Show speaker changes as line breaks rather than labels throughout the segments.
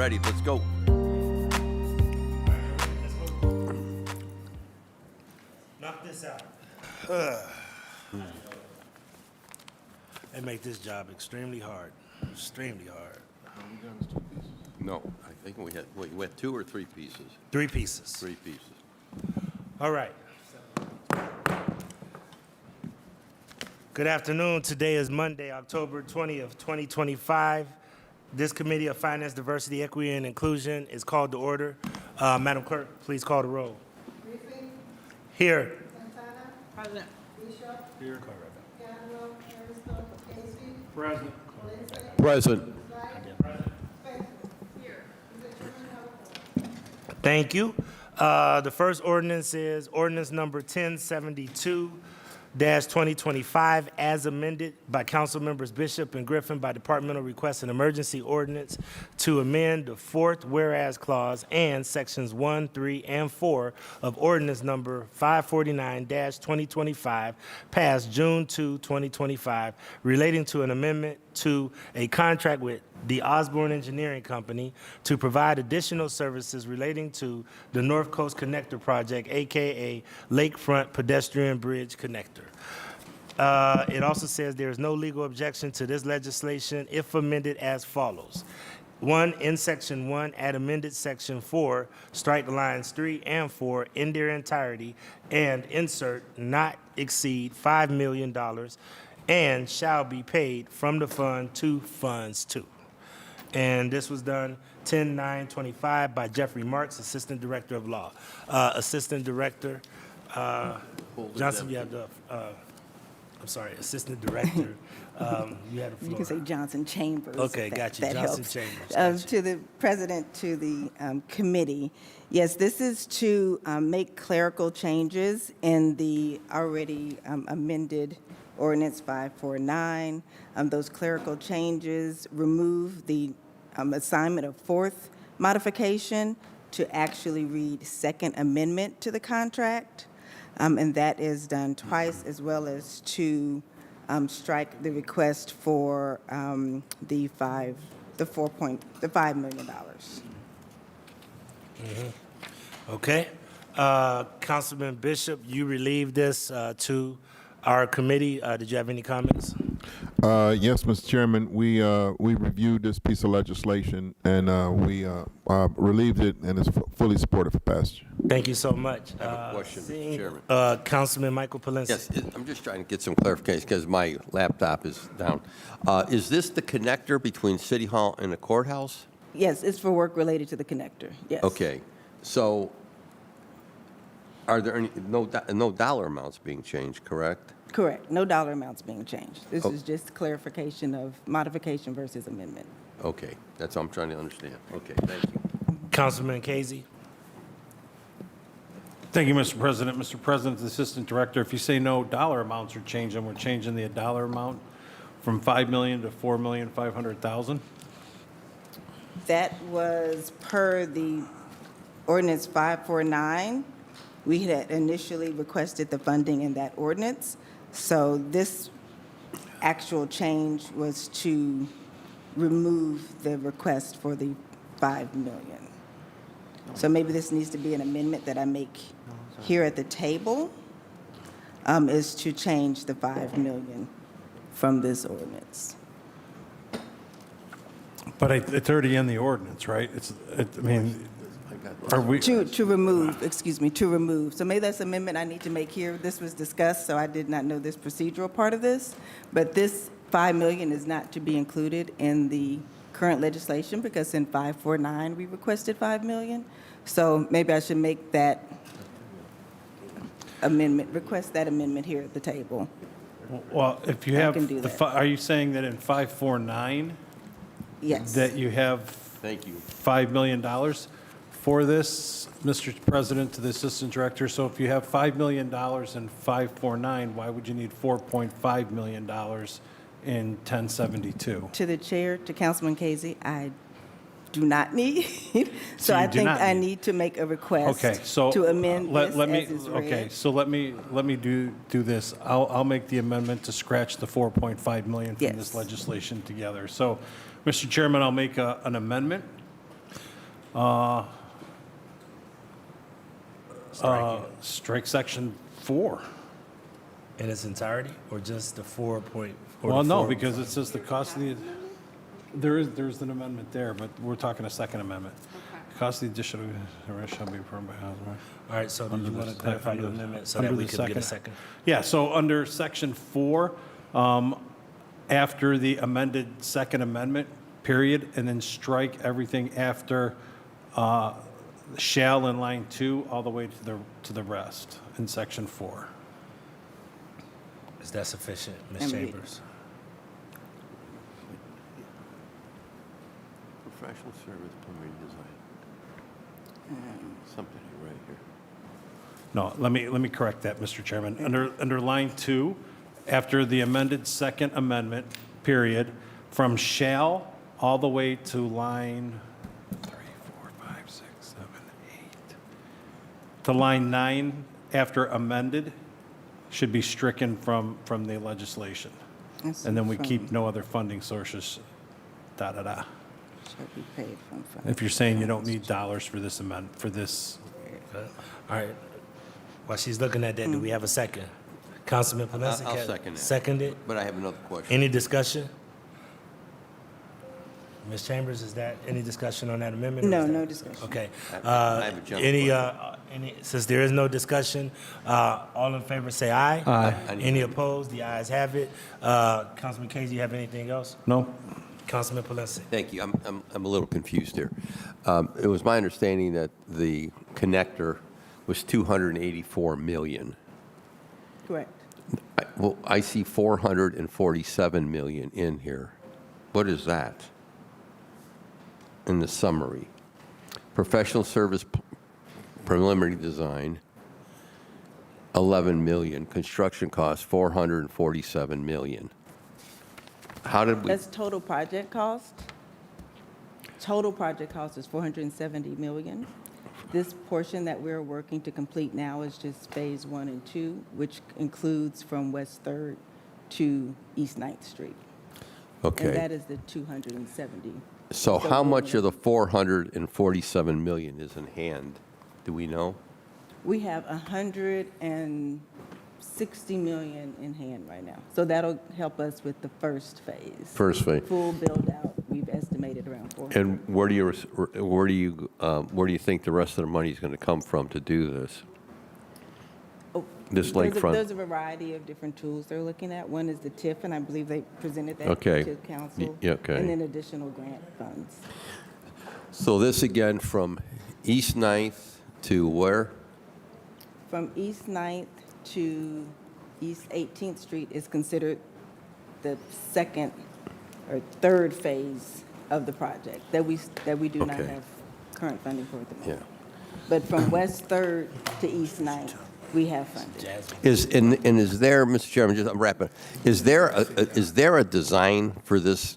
ready. Let's go.
Knock this out. They make this job extremely hard. Extremely hard.
No, I think we had 2 or 3 pieces.
3 pieces.
3 pieces.
All right. Good afternoon. Today is Monday, October 20th, 2025. This Committee of Finance, Diversity, Equity, and Inclusion is called to order. Madam Clerk, please call the roll.
Griffin,
Here.
Santana,
President.
Bishop,
Here.
Cantwell, Harrison, Casey,
Present.
Valencia,
Present.
Sykes, Spencer. Here. Mr. Chairman, have a quorum.
Thank you. The first ordinance is ordinance number 1072-2025, as amended by Council Members Bishop and Griffin by departmental request, an emergency ordinance to amend the fourth whereas clause and sections 1, 3, and 4 of ordinance number 549-2025, passed June 2, 2025, relating to an amendment to a contract with the Osborne Engineering Company to provide additional services relating to the North Coast Connector Project, AKA Lakefront Pedestrian Bridge Connector. It also says there is no legal objection to this legislation if amended as follows. 1, in Section 1, add amended Section 4, strike lines 3 and 4 in their entirety, and insert not exceed $5 million and shall be paid from the fund to funds 2. And this was done 10/9/25 by Jeffrey Marks, Assistant Director of Law. Assistant Director Johnson, you have the, I'm sorry, Assistant Director, you have the floor.
You can say Johnson Chambers.
Okay,
if
got you.
that
Johnson
helps.
Chambers, got you.
To the President, to the committee, yes, this is to make clerical changes in the already amended ordinance 549. Those clerical changes remove the assignment of fourth modification to actually read second amendment to the contract. And that is done twice, as well as to strike the request for the $5 million.
Okay. Councilman Bishop, you relieved this to our committee. Did you have any comments?
Yes, Mr. Chairman, we reviewed this piece of legislation and we relieved it, and it's fully supported for passage.
Thank you so much.
I have a question, Mr. Chairman.
Councilman Michael Polinsky.
Yes, I'm just trying to get some clarification because my laptop is down. Is this the connector between City Hall and the courthouse?
Yes, it's for work related to the connector, yes.
Okay, so are there any, no dollar amounts being changed, correct?
Correct. No dollar amounts being changed. This
Oh.
is just clarification of modification versus amendment.
Okay, that's what I'm trying to understand. Okay, thank you.
Councilman Casey.
Thank you, Mr. President. Mr. President, the Assistant Director, if you say no dollar amounts are changing, we're changing the dollar amount from $5 million to $4,500,000.
That was per the ordinance 549. We had initially requested the funding in that ordinance. So this actual change was to remove the request for the $5 million. So maybe this needs to be an amendment that I make here at the table, is to change the $5 million from this ordinance.
But it's already in the ordinance, right? I mean, are we?
To remove, excuse me, to remove. So maybe that's an amendment I need to make here. This was discussed, so I did not know this procedural part of this. But this $5 million is not to be included in the current legislation because in 549 we requested $5 million. So maybe I should make that amendment, request that amendment here at the table.
Well, if you
I
have,
can do that.
are you saying that in 549
Yes.
that you have
Thank you.
$5 million for this, Mr. President, to the Assistant Director? So if you have $5 million in 549, why would you need $4.5 million in 1072?
To the chair, to Councilman Casey, I do not need.
So
So I
you do
think
not
I
need.
need to make a request
Okay, so
to amend this
let me,
as is
okay,
read.
so let me do this. I'll make the amendment to scratch the 4.5 million from this
Yes.
legislation together. So, Mr. Chairman, I'll make an amendment Strike section 4.
In its entirety, or just the 4 point? or
Well,
the
no,
4
because it says the cost of the, there's an amendment there, but we're talking a second amendment. Cost of the additional arrest shall be approved by House.
All right, so do you want to clarify your amendment so that
Under
we
the
can get a second?
Yeah, so under section 4, after the amended second amendment, period, and then strike everything after shall in line 2 all the way to the rest in section 4.
Is that sufficient, Ms.
And we-
Chambers?
Professional service, preliminary design. Something right here.
No, let me correct that, Mr. Chairman. Under line 2, after the amended second amendment, period, from shall all the way to line 3, 4, 5, 6, 7, 8, to line 9, after amended, should be stricken from the legislation. And then we keep no other funding sources, da-da-da.
Shall be paid from funds.
If you're saying you don't need dollars for this amendment, for this,
Okay. All right. While she's looking at that, do we have a second? Councilman Palenski?
I'll second that.
Seconded.
But I have another question.
Any discussion? Ms. Chambers, is that, any discussion on that amendment? or
No,
is that-
no discussion.
Okay.
I have a general
Since there is no discussion, all in favor say aye.
Aye.
Any opposed? The ayes have it. Councilman Casey, you have anything else?
no?
Councilman Palenski?
Thank you. I'm a little confused here. It was my understanding that the connector was 284 million.
Correct.
Well, I see 447 million in here. What is that? In the summary. Professional service preliminary design, 11 million. Construction costs, 447 million. How did we?
That's total project cost. Total project cost is 470 million. This portion that we're working to complete now is just Phase 1 and 2, which includes from West 3rd to East 9th Street. And that
Okay.
is the 270.
So how
we're
much
gonna-
of the 447 million is in hand? Do we know?
We have 160 million in hand right now. So that'll help us with the first phase.
First phase.
Full build out, we've estimated around 400.
And where do you think the rest of the money is going to come from to do this?
Oh,
This
there's a-
lakefront.
There's a variety of different tools they're looking at. One is the TIF, and I believe they presented that
Okay.
to council.
Yeah, okay.
And then additional grant funds.
So this again from East 9th to where?
From East 9th to East 18th Street is considered the second or third phase of the project that we do not
Okay.
have current funding for at the
Yeah.
moment. But from West 3rd to East 9th, we have funding.
Jasmine?
Is there, Mr. Chairman, just I'm wrapping, is there a design for this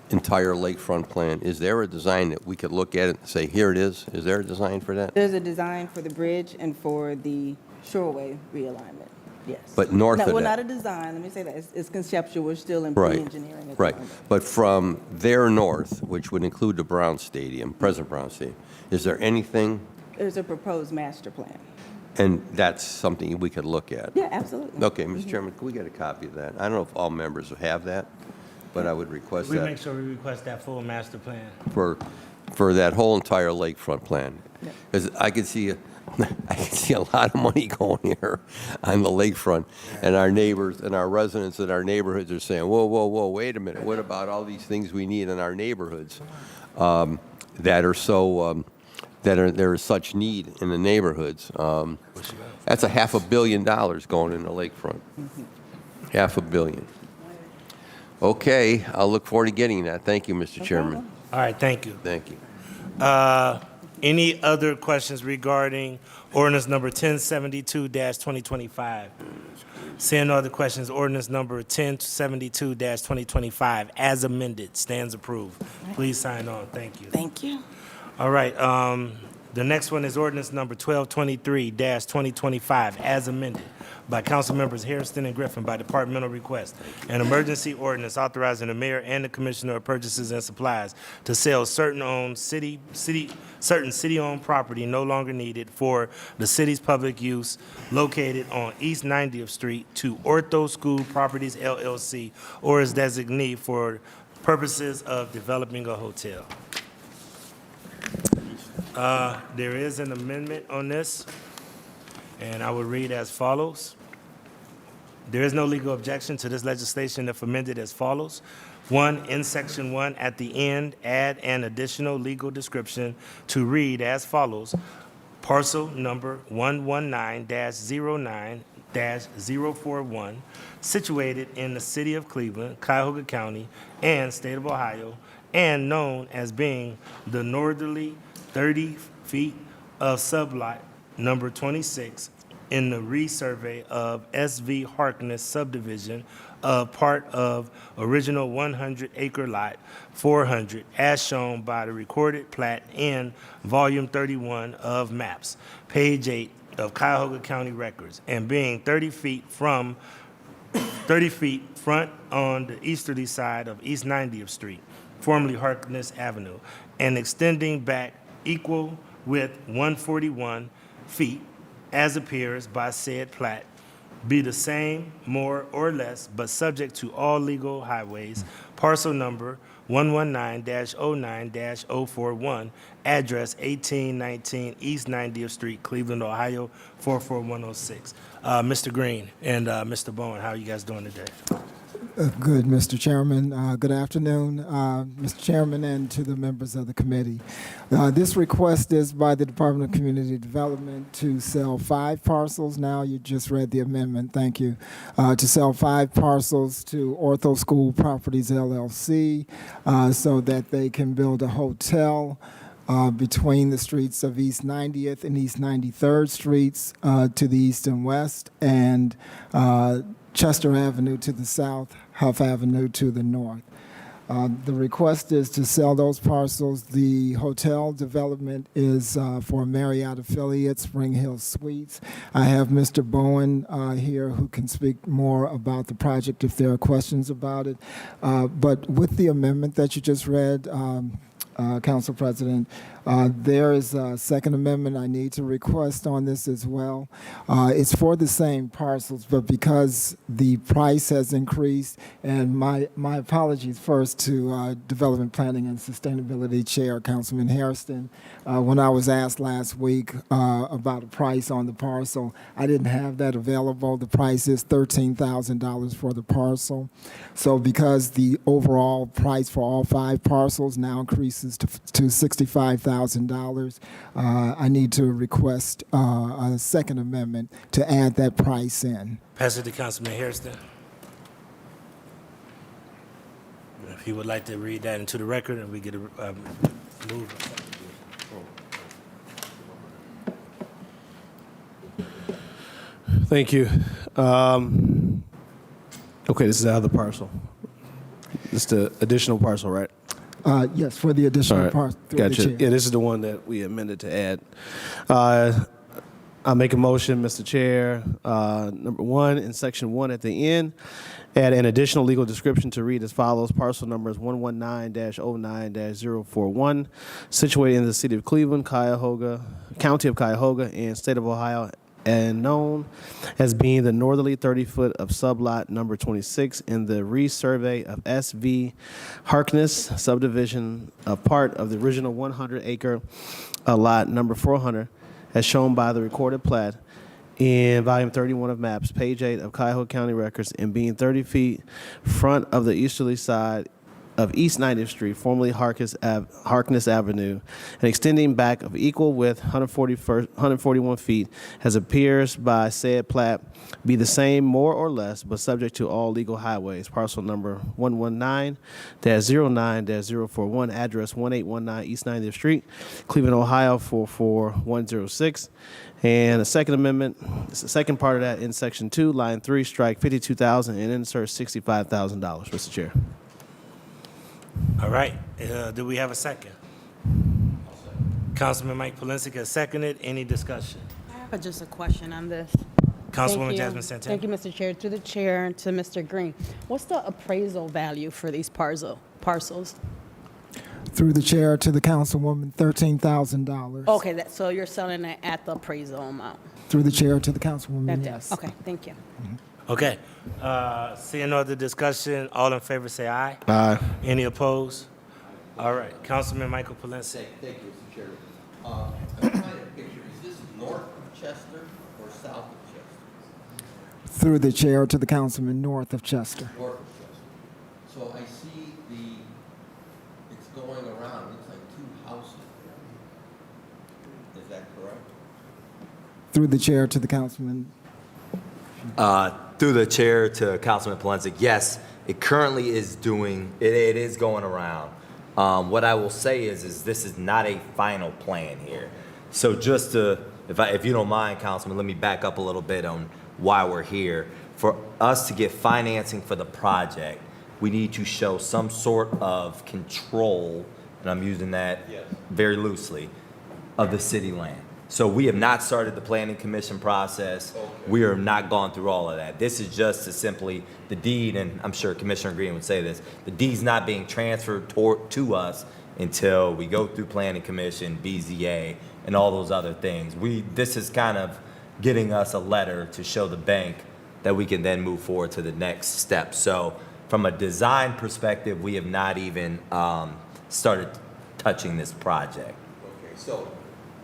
entire lakefront plan? Is there a design that we could look at it and say, here it is? Is there a design for that?
There's a design for the bridge and for the shoreway realignment, yes.
But north of
Well,
that-
not a design, let me say that, it's conceptual, we're still in
Right,
pre-engineering at the
right.
moment.
But from there north, which would include the Brown Stadium, present Brown Stadium, is there anything,
There's a proposed master plan.
and that's something we could look at?
Yeah, absolutely.
Okay, Mr. Chairman, can we get a copy of that? I don't know if all members have that, but I would request
We make
that
sure we request that full master plan.
for that whole entire lakefront plan.
Yeah.
Because I could see a lot of money going here on the lakefront, and our neighbors and our residents in our neighborhoods are saying, whoa, whoa, whoa, wait a minute, what about all these things we need in our neighborhoods that are so, there is such need in the neighborhoods? That's a $500 million going in the lakefront. $500 million. Okay, I'll look forward to getting that. Thank you, Mr. Chairman.
All right, thank you.
Thank you.
Any other questions regarding ordinance number 1072-2025? Seeing no other questions, ordinance number 1072-2025 as amended stands approved. Please sign on. Thank you.
Thank you.
All right, The next one is ordinance number 1223-2025, as amended by council members Hairston and Griffin by departmental request. An emergency ordinance authorizing the mayor and the commissioner of purchases and supplies to sell certain city-owned property no longer needed for the city's public use located on East 90th Street to Ortho School Properties LLC or its designee for purposes of developing a hotel. There is an amendment on this, and I will read as follows. There is no legal objection to this legislation if amended as follows. 1, in Section 1, at the end, add an additional legal description to read as follows. Parcel number 119-09-041, situated in the city of Cleveland, Cuyahoga County, and state of Ohio, and known as being the northerly 30 feet of sublot number 26 in the resurvey of SV Harkness subdivision of part of original 100-acre lot 400 as shown by the recorded plat in volume 31 of maps, page 8 of Cuyahoga County records, and being 30 feet front on the easterly side of East 90th Street, formerly Harkness Avenue, and extending back equal with 141 feet as appears by said plat, be the same, more or less, but subject to all legal highways, parcel number 119-09-041, address 1819 East 90th Street, Cleveland, Ohio, 44106. Mr. Green and Mr. Bowen, how are you guys doing today?
Good, Mr. Chairman. Good afternoon, Mr. Chairman, and to the members of the committee. This request is by the Department of Community Development to sell 5 parcels. Now you just read the amendment, thank you. To sell 5 parcels to Ortho School Properties LLC so that they can build a hotel between the streets of East 90th and East 93rd Streets to the east and west, and Chester Avenue to the south, Huff Avenue to the north. The request is to sell those parcels. The hotel development is for Marriott affiliate, Spring Hill Suites. I have Mr. Bowen here who can speak more about the project if there are questions about it. But with the amendment that you just read, Council President, there is a second amendment I need to request on this as well. It's for the same parcels, but because the price has increased, and my apologies first to Development Planning and Sustainability Chair, Councilman Hairston. When I was asked last week about a price on the parcel, I didn't have that available. The price is $13,000 for the parcel. So because the overall price for all 5 parcels now increases to $65,000, I need to request a second amendment to add that price in.
Pass it to Councilman Hairston. If he would like to read that into the record, and we get a move.
Thank you. Okay, this is out of the parcel. This is the additional parcel, right?
Yes, for the additional
All right.
part. through the
Gotcha.
chair.
Yeah, this is the one that we amended to add. I'll make a motion, Mr. Chair. Number 1, in section 1 at the end, add an additional legal description to read as follows. Parcel number is 119-09-041, situated in the city of Cleveland, Cuyahoga, County of Cuyahoga, and state of Ohio, and known as being the northerly 30-foot of sublot number 26 in the resurvey of SV Harkness subdivision, a part of the original 100-acre lot number 400, as shown by the recorded plat in volume 31 of maps, page 8 of Cuyahoga County records, and being 30 feet front of the easterly side of East 90th Street, formerly Harkness Avenue, and extending back of equal width 141 feet, as appears by said plat, be the same, more or less, but subject to all legal highways. Parcel number 119-09-041, address 1819 East 90th Street, Cleveland, Ohio 44106. And the second amendment, it's the second part of that in section 2, line 3, strike $52,000 and insert $65,000, Mr. Chair.
All right. Do we have a second? Councilman Mike Polensek has seconded. Any discussion?
I have just a question on this.
Councilwoman
Thank you.
Jasmine Santana.
Thank you, Mr. Chair. To the chair and to Mr. Green. What's the appraisal value for these parcels?
Through the chair to the councilwoman, $13,000.
Okay, so you're selling it at the appraisal amount?
Through the chair to the councilwoman,
That's it.
yes.
Okay, thank you.
Okay. Seeing no other discussion, all in favor say aye.
Aye.
Any opposed? All right. Councilman Michael Polensek.
Thank you, Mr. Chairman. I'm trying to picture, is this north of Chester or south of Chester?
Through the chair to the councilman, north of Chester.
North of Chester. So I see it's going around, it looks like two houses. Is that correct?
Through the chair to the councilman,
Through the chair to Councilman Polensek, yes, it currently is doing, it is going around. What I will say is this is not a final plan here. So just to, if you don't mind, Councilman, let me back up a little bit on why we're here. For us to get financing for the project, we need to show some sort of control, and I'm using that very loosely, of the city land. So we have not started the planning commission process. We are not gone through all of that. This is just to simply, the deed, and I'm sure Commissioner Green would say this, the deed's not being transferred to us until we go through planning commission, BZA, and all those other things. This is kind of getting us a letter to show the bank that we can then move forward to the next step. So from a design perspective, we have not even started touching this project.
Okay, so,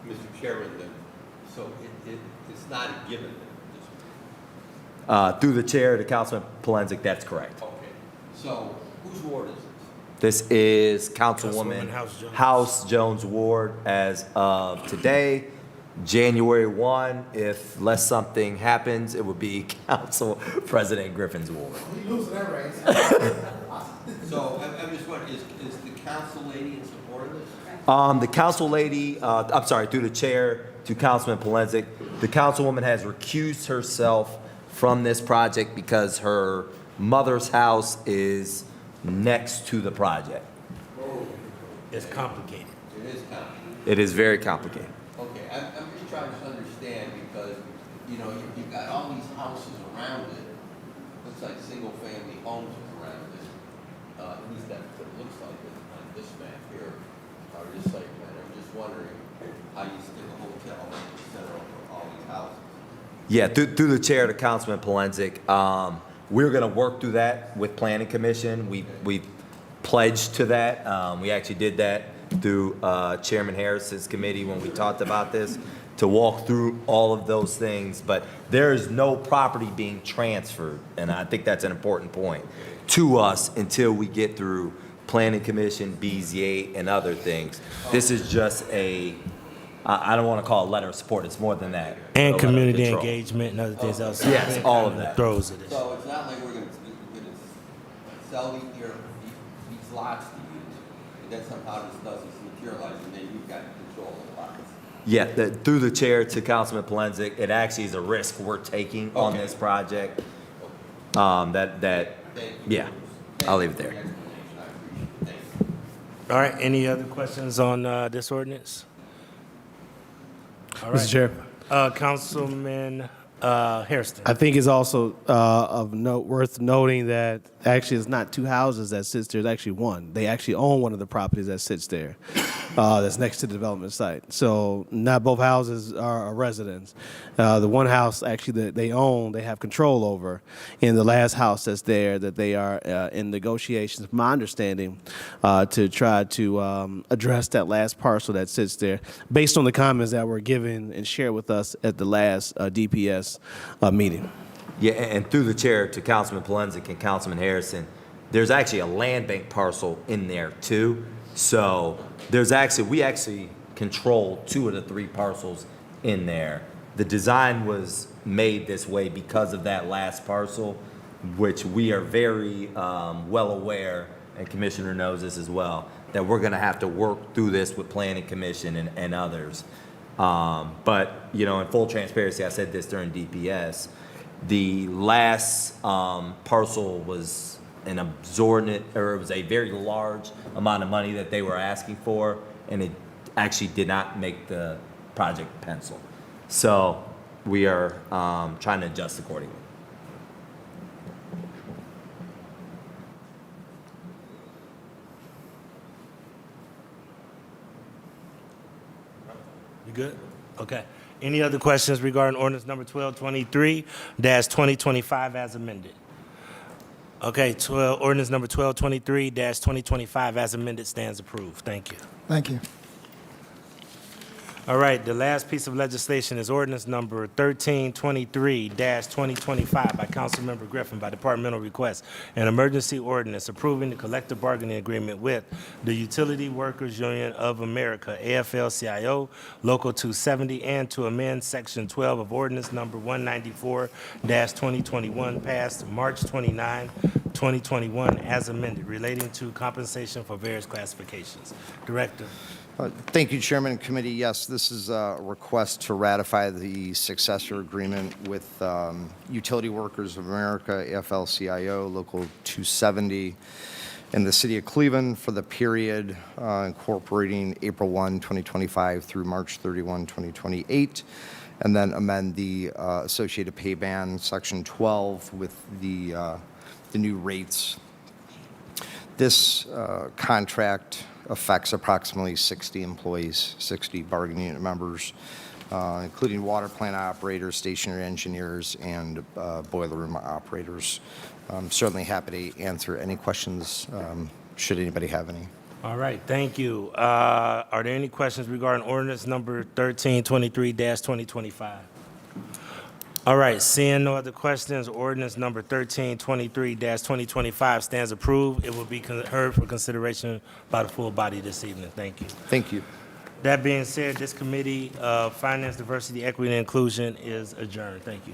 Mr. Chairman, so it's not a given then?
Through the chair to Councilman Polensek, that's correct.
Okay, so whose ward is this?
This is Councilwoman
Councilwoman House
House Jones Ward as of today, January 1. If less something happens, it would be Council President Griffin's ward.
So I'm just wondering, is the council lady in support of this?
The council lady, I'm sorry, through the chair to Councilman Polensek, the councilwoman has recused herself from this project because her mother's house is next to the project.
It's complicated.
It is complicated.
It is very complicated.
Okay, I'm just trying to understand because, you've got all these houses around it. Looks like single-family homes around it. At least that's what it looks like on this map here, or this site plan. I'm just wondering how you stick a hotel in the center of all these houses.
Yeah, through the chair to Councilman Polensek, we're going to work through that with Planning Commission. We've pledged to that. We actually did that through Chairman Harris's committee when we talked about this, to walk through all of those things. But there is no property being transferred, and I think that's an important point, to us until we get through Planning Commission, BZA, and other things. This is just I don't want to call it a letter of support, it's more than that. A
And
letter of
community
control.
engagement and other things else.
Yes, all of that.
Throws of this.
So it's not like we're gonna sell these lots to you, and then somehow this doesn't materialize, and then you've got control of the lots.
Yeah, through the chair to Councilman Polensek, it actually is a risk we're taking on this project.
Thank you.
Yeah, I'll leave it there.
I appreciate it. Thanks.
All right. Any other questions on this ordinance? All right.
Mr. Chair.
Councilman Hairston.
I think it's also of note worth noting that actually it's not two houses that sits there. It's actually one. They actually own one of the properties that sits there. That's next to the development site. So not both houses are residents. The one house actually that they own, they have control over. And the last house that's there, that they are in negotiations, from my understanding, to try to address that last parcel that sits there, based on the comments that were given and shared with us at the last DPS meeting.
Yeah, and through the chair to Councilman Polensek and Councilman Harrison, there's actually a land bank parcel in there too. So we actually control 2 of the 3 parcels in there. The design was made this way because of that last parcel, which we are very well aware, and Commissioner knows this as well, that we're gonna have to work through this with Planning Commission and others. But, in full transparency, I said this during DPS, the last parcel was an absorbent, or it was a very large amount of money that they were asking for, and actually did not make the project pencil. So we are trying to adjust accordingly.
You good? Okay. Any other questions regarding ordinance number 1223-2025 as amended? Okay, ordinance number 1223-2025 as amended stands approved. Thank you.
Thank you.
All right, the last piece of legislation is ordinance number 1323-2025 by Councilmember Griffin by departmental request. An emergency ordinance approving the collective bargaining agreement with the Utility Workers Union of America, AFL-CIO, Local 270, and to amend Section 12 of ordinance number 194-2021 passed March 29, 2021 as amended relating to compensation for various classifications. Director.
Thank you, Chairman and Committee. Yes, this is a request to ratify the successor agreement with Utility Workers of America, AFL-CIO, Local 270, in the City of Cleveland for the period incorporating April 1, 2025 through March 31, 2028, and then amend the associated pay band, Section 12, with the new rates. This contract affects approximately 60 employees, 60 bargaining unit members, including water plant operators, stationary engineers, and boiler room operators. I'm certainly happy to answer any questions, should anybody have any.
All right, thank you. Are there any questions regarding ordinance number 1323-2025? All right, seeing no other questions, ordinance number 1323-2025 stands approved. It will be heard for consideration by the full body this evening. Thank you.
Thank you.
That being said, this committee of Finance, Diversity, Equity, and Inclusion is adjourned. Thank you.